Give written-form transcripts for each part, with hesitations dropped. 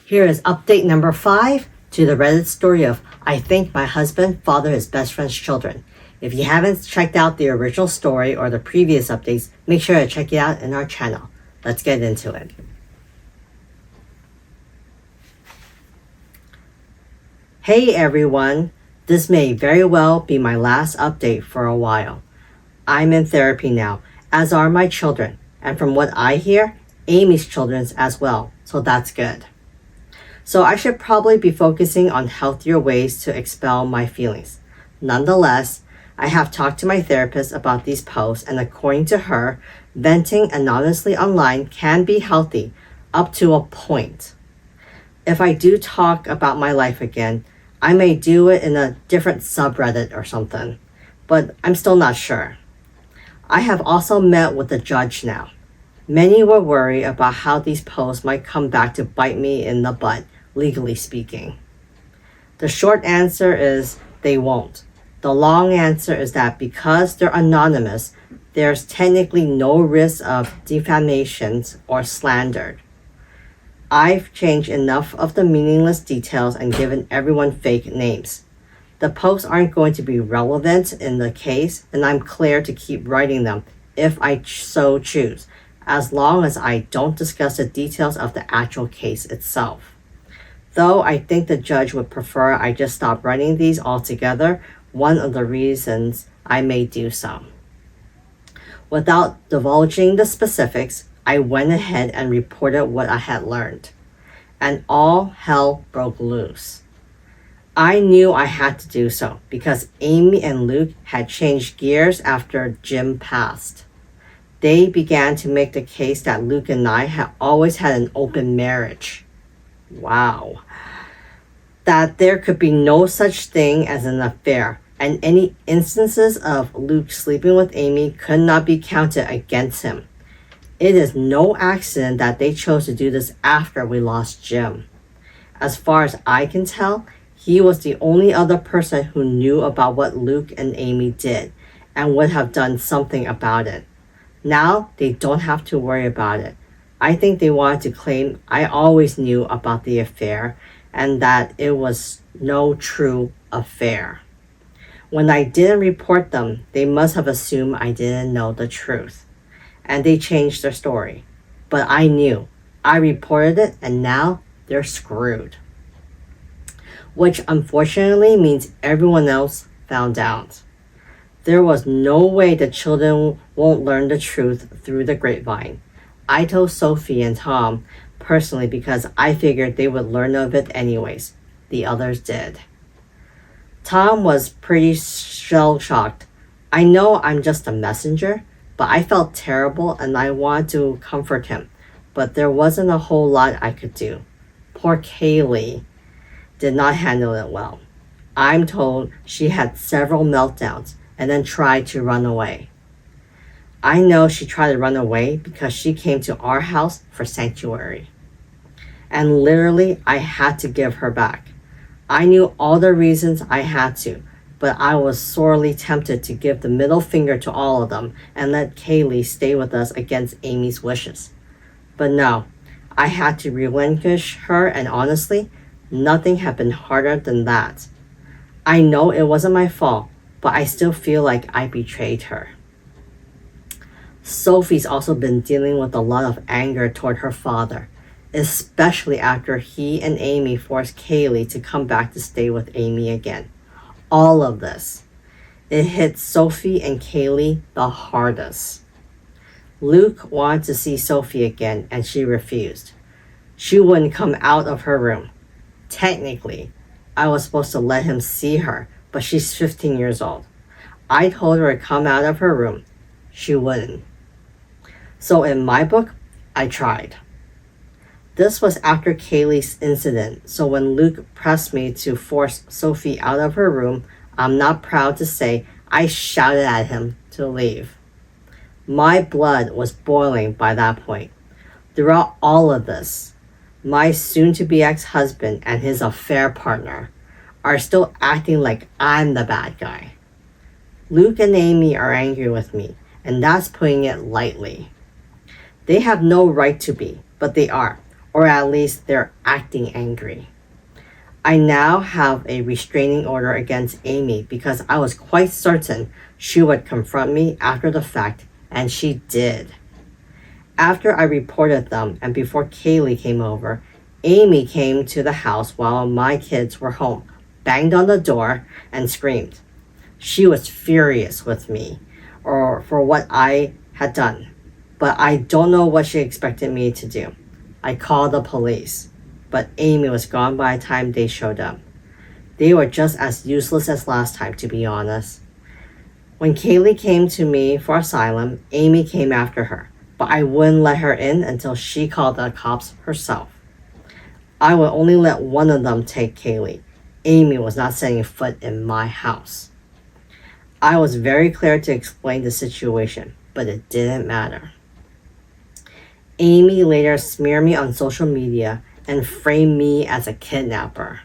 Here is update number 5 to the Reddit story of I think my husband fathered his best friend's children. If you haven't checked out the original story or the previous updates, make sure to check it out in our channel. Let's get into it. Hey everyone, this may very well be my last update for a while. I'm in therapy now, as are my children, and from what I hear, Amy's children's as well, so that's good. So I should probably be focusing on healthier ways to expel my feelings. Nonetheless, I have talked to my therapist about these posts, and according to her, venting anonymously online can be healthy up to a point. If I do talk about my life again, I may do it in a different subreddit or something, but I'm still not sure. I have also met with the judge now. Many were worried about how these posts might come back to bite me in the butt, legally speaking. The short answer is they won't. The long answer is that because they're anonymous, there's technically no risk of defamations or slander. I've changed enough of the meaningless details and given everyone fake names. The posts aren't going to be relevant in the case, and I'm clear to keep writing them if I so choose, as long as I don't discuss the details of the actual case itself. Though I think the judge would prefer I just stop writing these altogether, one of the reasons I may do so. Without divulging the specifics, I went ahead and reported what I had learned, and all hell broke loose. I knew I had to do so because Amy and Luke had changed gears after Jim passed. They began to make the case that Luke and I had always had an open marriage. Wow. That there could be no such thing as an affair, and any instances of Luke sleeping with Amy could not be counted against him. It is no accident that they chose to do this after we lost Jim. As far as I can tell, he was the only other person who knew about what Luke and Amy did and would have done something about it. Now they don't have to worry about it. I think they wanted to claim I always knew about the affair and that it was no true affair. When I didn't report them, they must have assumed I didn't know the truth, and they changed their story. But I knew. I reported it, and now they're screwed. Which unfortunately means everyone else found out. There was no way the children won't learn the truth through the grapevine. I told Sophie and Tom personally because I figured they would learn of it anyways. The others did. Tom was pretty shell-shocked. I know I'm just a messenger, but I felt terrible and I wanted to comfort him. But there wasn't a whole lot I could do. Poor Kaylee did not handle it well. I'm told she had several meltdowns and then tried to run away. I know she tried to run away because she came to our house for sanctuary. And literally, I had to give her back. I knew all the reasons I had to, but I was sorely tempted to give the middle finger to all of them and let Kaylee stay with us against Amy's wishes. But no, I had to relinquish her, and honestly, nothing had been harder than that. I know it wasn't my fault, but I still feel like I betrayed her. Sophie's also been dealing with a lot of anger toward her father, especially after he and Amy forced Kaylee to come back to stay with Amy again. All of this, it hit Sophie and Kaylee the hardest. Luke wanted to see Sophie again and she refused. She wouldn't come out of her room. Technically, I was supposed to let him see her, but she's 15 years old. I told her to come out of her room. She wouldn't. So in my book, I tried. This was after Kaylee's incident, so when Luke pressed me to force Sophie out of her room, I'm not proud to say I shouted at him to leave. My blood was boiling by that point. Throughout all of this, my soon-to-be ex-husband and his affair partner are still acting like I'm the bad guy. Luke and Amy are angry with me, and that's putting it lightly. They have no right to be, but they are, or at least they're acting angry. I now have a restraining order against Amy because I was quite certain she would confront me after the fact, and she did. After I reported them and before Kaylee came over, Amy came to the house while my kids were home, banged on the door, and screamed. She was furious with me or for what I had done, but I don't know what she expected me to do. I called the police, but Amy was gone by the time they showed up. They were just as useless as last time, to be honest. When Kaylee came to me for asylum, Amy came after her, but I wouldn't let her in until she called the cops herself. I would only let one of them take Kaylee. Amy was not setting foot in my house. I was very clear to explain the situation, but it didn't matter. Amy later smeared me on social media and framed me as a kidnapper.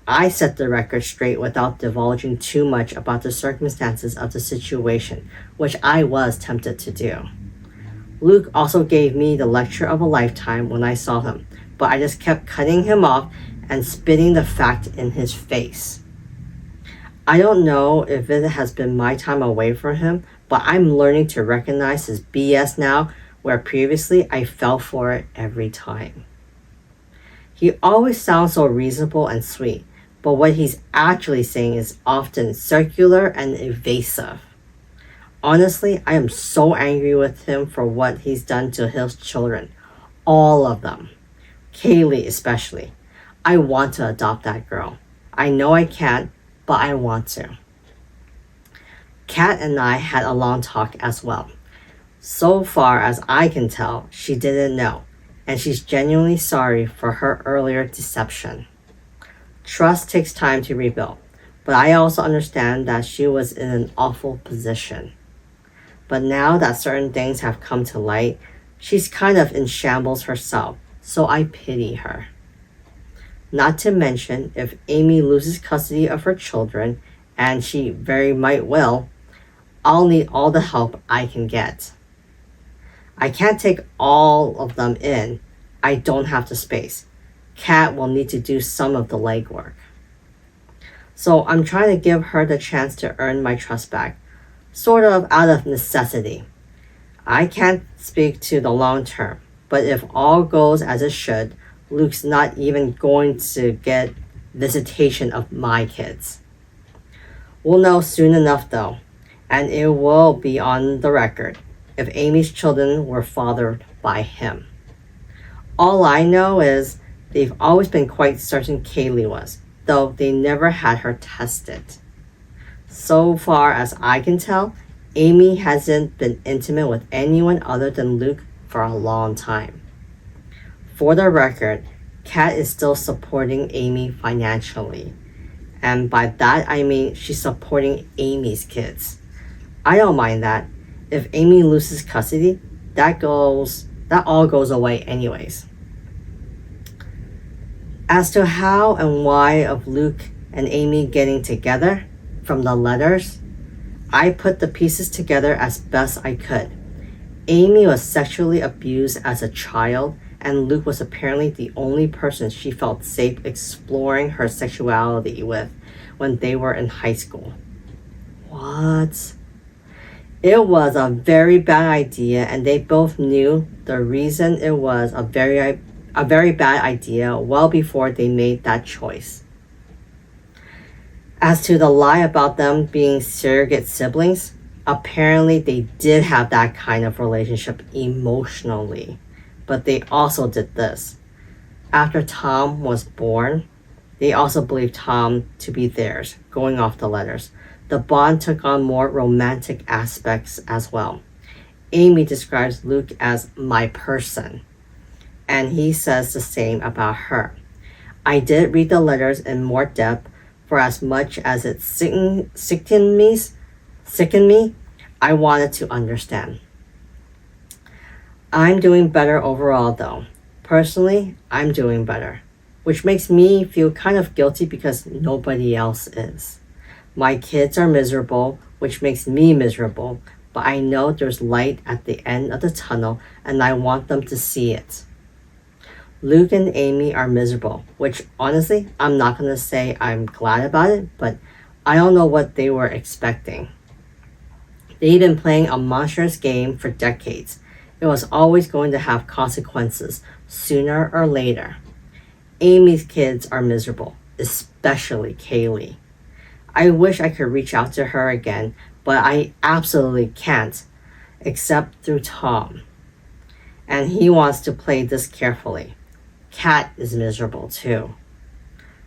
I set the record straight without divulging too much about the circumstances of the situation, which I was tempted to do. Luke also gave me the lecture of a lifetime when I saw him, but I just kept cutting him off and spitting the fact in his face. I don't know if it has been my time away from him, but I'm learning to recognize his BS now, where previously I fell for it every time. He always sounds so reasonable and sweet, but what he's actually saying is often circular and evasive. Honestly, I am so angry with him for what he's done to his children. All of them. Kaylee especially. I want to adopt that girl. I know I can't, but I want to. Kat and I had a long talk as well. So far as I can tell, she didn't know, and she's genuinely sorry for her earlier deception. Trust takes time to rebuild, but I also understand that she was in an awful position. But now that certain things have come to light, she's kind of in shambles herself, so I pity her. Not to mention, if Amy loses custody of her children, and she very might will, I'll need all the help I can get. I can't take all of them in. I don't have the space. Kat will need to do some of the legwork. So I'm trying to give her the chance to earn my trust back, sort of out of necessity. I can't speak to the long term, but if all goes as it should, Luke's not even going to get visitation of my kids. We'll know soon enough though, and it will be on the record if Amy's children were fathered by him. All I know is they've always been quite certain Kaylee was, though they never had her tested. So far as I can tell, Amy hasn't been intimate with anyone other than Luke for a long time. For the record, Kat is still supporting Amy financially. And by that I mean she's supporting Amy's kids. I don't mind that. If Amy loses custody, that all goes away anyways. As to how and why of Luke and Amy getting together, from the letters, I put the pieces together as best I could. Amy was sexually abused as a child, and Luke was apparently the only person she felt safe exploring her sexuality with when they were in high school. What? It was a very bad idea, and they both knew the reason it was a very bad idea well before they made that choice. As to the lie about them being surrogate siblings, apparently they did have that kind of relationship emotionally, but they also did this. After Tom was born, they also believed Tom to be theirs, going off the letters. The bond took on more romantic aspects as well. Amy describes Luke as my person, and he says the same about her. I did read the letters in more depth, for as much as it sickened me, I wanted to understand. I'm doing better overall though. Personally, I'm doing better, which makes me feel kind of guilty because nobody else is. My kids are miserable, which makes me miserable, but I know there's light at the end of the tunnel and I want them to see it. Luke and Amy are miserable, which honestly, I'm not gonna say I'm glad about it, but I don't know what they were expecting. They've been playing a monstrous game for decades. It was always going to have consequences, sooner or later. Amy's kids are miserable, especially Kaylee. I wish I could reach out to her again, but I absolutely can't, except through Tom. And he wants to play this carefully. Kat is miserable too.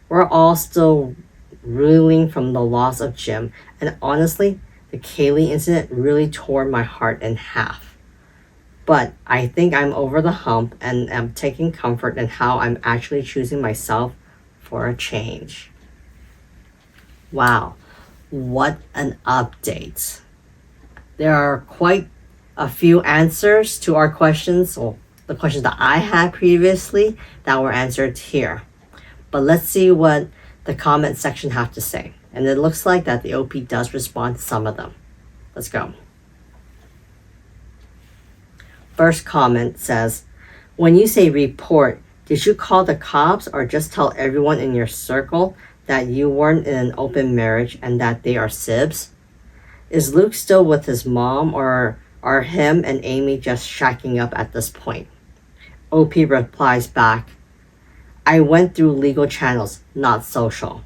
We're all still reeling from the loss of Jim, and honestly, the Kaylee incident really tore my heart in half. But I think I'm over the hump and am taking comfort in how I'm actually choosing myself for a change. Wow, what an update. There are quite a few answers to our questions, or the questions that I had previously that were answered here. But let's see what the comment section have to say. And it looks like that the OP does respond to some of them. Let's go. First comment says, when you say report, did you call the cops or just tell everyone in your circle that you weren't in an open marriage and that they are sibs? Is Luke still with his mom, or are him and Amy just shacking up at this point? OP replies back, I went through legal channels, not social.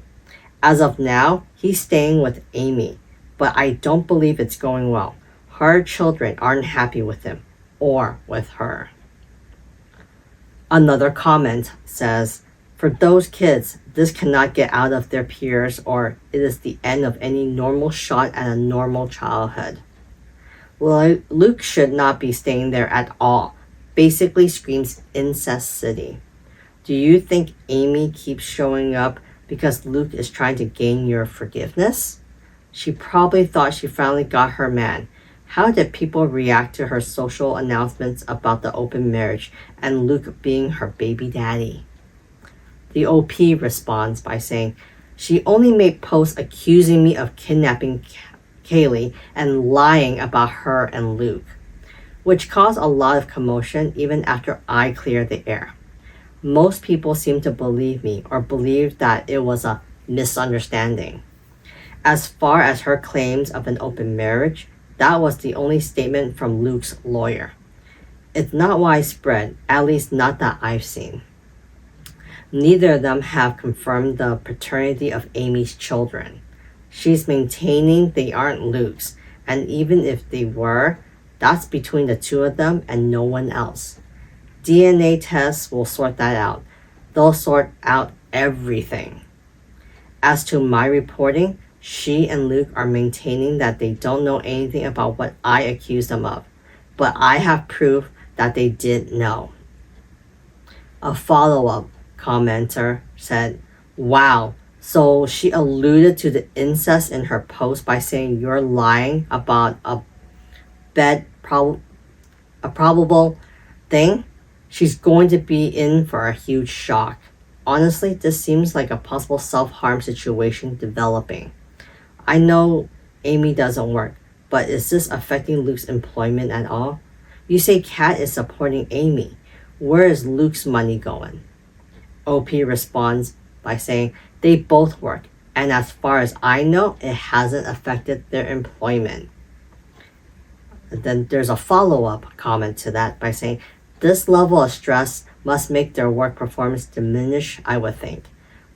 As of now, he's staying with Amy, but I don't believe it's going well. Her children aren't happy with him or with her. Another comment says, for those kids, this cannot get out of their peers, or it is the end of any normal shot at a normal childhood. Luke should not be staying there at all. Basically screams incest city. Do you think Amy keeps showing up because Luke is trying to gain your forgiveness? She probably thought she finally got her man. How did people react to her social announcements about the open marriage and Luke being her baby daddy? The OP responds by saying, she only made posts accusing me of kidnapping Kaylee and lying about her and Luke, which caused a lot of commotion even after I cleared the air. Most people seem to believe me or believe that it was a misunderstanding. As far as her claims of an open marriage, that was the only statement from Luke's lawyer. It's not widespread, at least not that I've seen. Neither of them have confirmed the paternity of Amy's children. She's maintaining they aren't Luke's, and even if they were, that's between the two of them and no one else. DNA tests will sort that out. They'll sort out everything. As to my reporting, she and Luke are maintaining that they don't know anything about what I accused them of, but I have proof that they did know. A follow-up commenter said, wow, so she alluded to the incest in her post by saying you're lying about a probable thing? She's going to be in for a huge shock. Honestly, this seems like a possible self-harm situation developing. I know Amy doesn't work, but is this affecting Luke's employment at all? You say Kat is supporting Amy. Where is Luke's money going? OP responds by saying they both work, and as far as I know, it hasn't affected their employment. And then there's a follow-up comment to that by saying, this level of stress must make their work performance diminish, I would think.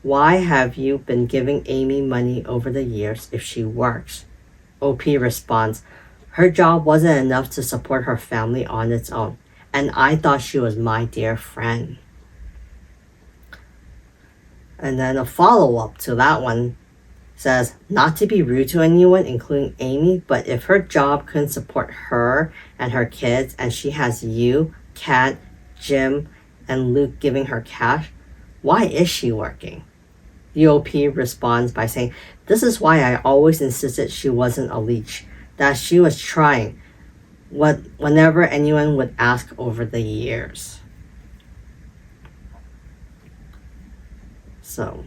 Why have you been giving Amy money over the years if she works? OP responds, her job wasn't enough to support her family on its own, and I thought she was my dear friend. And then a follow-up to that one says, not to be rude to anyone, including Amy, but if her job couldn't support her and her kids, and she has you, Kat, Jim, and Luke giving her cash, why is she working? The OP responds by saying, this is why I always insisted she wasn't a leech, that she was trying whenever anyone would ask over the years. So,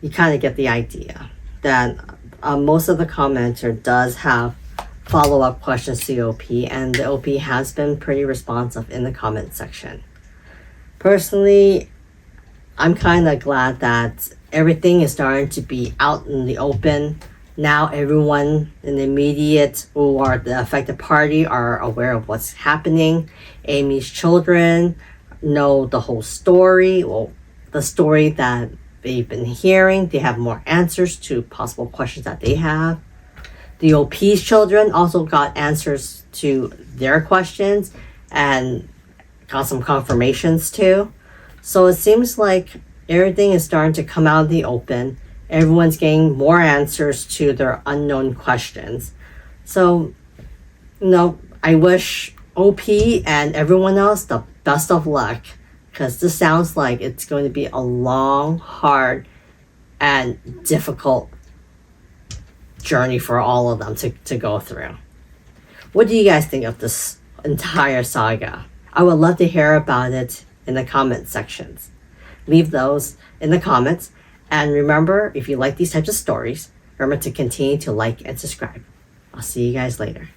you kind of get the idea that most of the commenter does have follow-up questions to the OP, and the OP has been pretty responsive in the comment section. Personally, I'm kind of glad that everything is starting to be out in the open. Now everyone in the immediate or the affected party are aware of what's happening. Amy's children know the whole story, well, the story that they've been hearing. They have more answers to possible questions that they have. The OP's children also got answers to their questions and got some confirmations too. So it seems like everything is starting to come out in the open. Everyone's getting more answers to their unknown questions. So, I wish OP and everyone else the best of luck, because this sounds like it's going to be a long, hard, and difficult journey for all of them to go through. What do you guys think of this entire saga? I would love to hear about it in the comment sections. Leave those in the comments. And remember, if you like these types of stories, remember to continue to like and subscribe. I'll see you guys later.